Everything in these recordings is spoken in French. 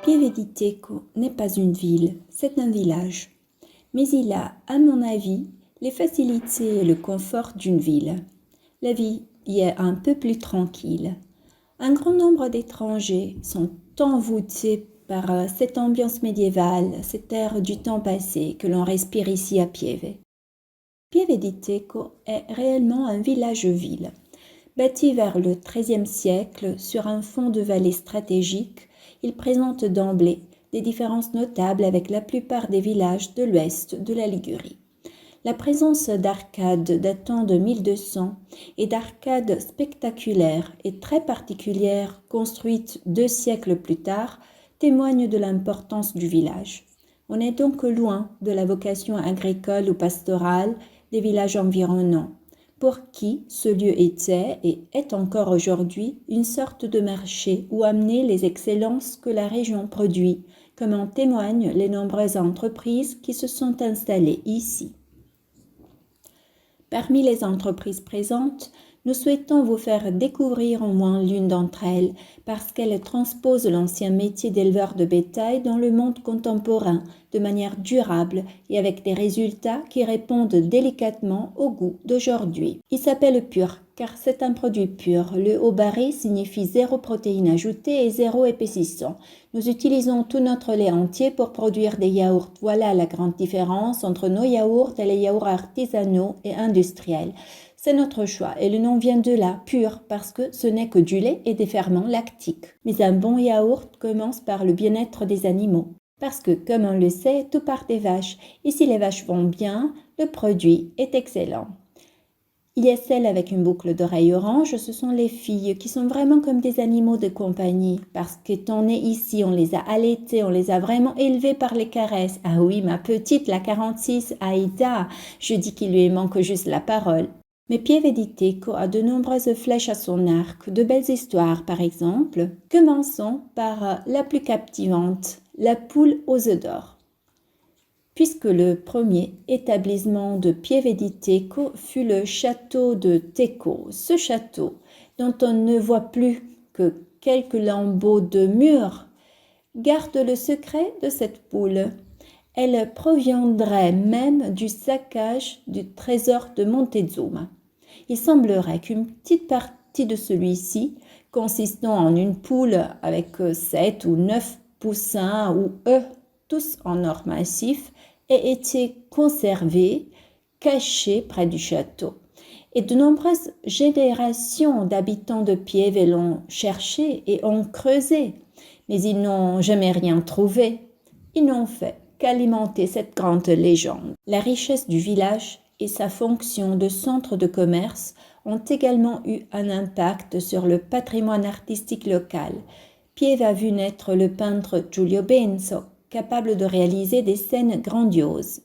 Pieve di Teco n'est pas une ville, c'est un village. Mais il a, à mon avis, les facilités et le confort d'une ville. La vie y est un peu plus tranquille. Un grand nombre d'étrangers sont envoûtés par cette ambiance médiévale, cet air du temps passé que l'on respire ici à Pieve. Pieve di Teco est réellement un village-ville. Bâti vers le XIIIe siècle sur un fond de vallée stratégique, il présente d'emblée des différences notables avec la plupart des villages de l'ouest de la Ligurie. La présence d'arcades datant de 1200 et d'arcades spectaculaires et très particulières construites 2 siècles plus tard témoigne de l'importance du village. On est donc loin de la vocation agricole ou pastorale des villages environnants, pour qui ce lieu était et est encore aujourd'hui une sorte de marché où amener les excellences que la région produit, comme en témoignent les nombreuses entreprises qui se sont installées ici. Parmi les entreprises présentes, nous souhaitons vous faire découvrir au moins l'une d'entre elles parce qu'elle transpose l'ancien métier d'éleveur de bétail dans le monde contemporain de manière durable et avec des résultats qui répondent délicatement au goût d'aujourd'hui. Il s'appelle Pur car c'est un produit pur. Le haut barré signifie 0 protéines ajoutées et 0 épaississant. Nous utilisons tout notre lait entier pour produire des yaourts. Voilà la grande différence entre nos yaourts et les yaourts artisanaux et industriels. C'est notre choix et le nom vient de là, pur, parce que ce n'est que du lait et des ferments lactiques. Mais un bon yaourt commence par le bien-être des animaux. Parce que, comme on le sait, tout part des vaches. Et si les vaches vont bien, le produit est excellent. Il y a celles avec une boucle d'oreille orange, ce sont les filles qui sont vraiment comme des animaux de compagnie. Parce qu'étant nées ici, on les a allaitées, on les a vraiment élevées par les caresses. Ah oui, ma petite, la 46, Aïda, je dis qu'il lui manque juste la parole. Mais Pieve di Teco a de nombreuses flèches à son arc, de belles histoires par exemple. Commençons par la plus captivante, la poule aux œufs d'or. Puisque le premier établissement de Pieve di Teco fut le château de Teco, ce château dont on ne voit plus que quelques lambeaux de murs, garde le secret de cette poule. Elle proviendrait même du saccage du trésor de Montezuma. Il semblerait qu'une petite partie de celui-ci, consistant en une poule avec 7 ou 9 poussins ou œufs, tous en or massif, ait été conservée, cachée près du château. Et de nombreuses générations d'habitants de Pieve l'ont cherché et ont creusé, mais ils n'ont jamais rien trouvé. Ils n'ont fait qu'alimenter cette grande légende. La richesse du village et sa fonction de centre de commerce ont également eu un impact sur le patrimoine artistique local. Pieve a vu naître le peintre Giulio Benso, capable de réaliser des scènes grandioses.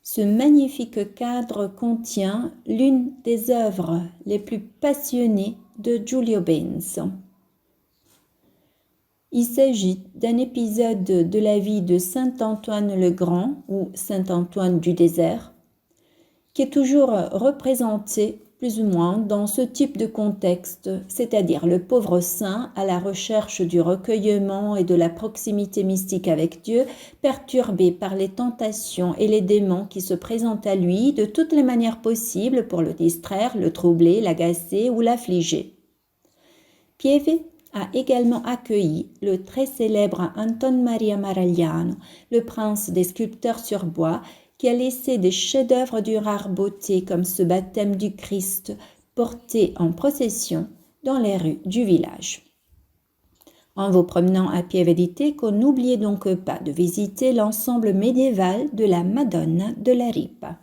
Ce magnifique cadre contient l'une des œuvres les plus passionnées de Giulio Benso. Il s'agit d'un épisode de la vie de saint Antoine le Grand ou saint Antoine du désert, qui est toujours représenté plus ou moins dans ce type de contexte, c'est-à-dire le pauvre saint à la recherche du recueillement et de la proximité mystique avec Dieu, perturbé par les tentations et les démons qui se présentent à lui de toutes les manières possibles pour le distraire, le troubler, l'agacer ou l'affliger. Pieve a également accueilli le très célèbre Anton Maria Maragliano, le prince des sculpteurs sur bois, qui a laissé des chefs-d'œuvre d'une rare beauté comme ce baptême du Christ porté en procession dans les rues du village. En vous promenant à Pieve di Teco, n'oubliez donc pas de visiter l'ensemble médiéval de la Madonna de la Ripa.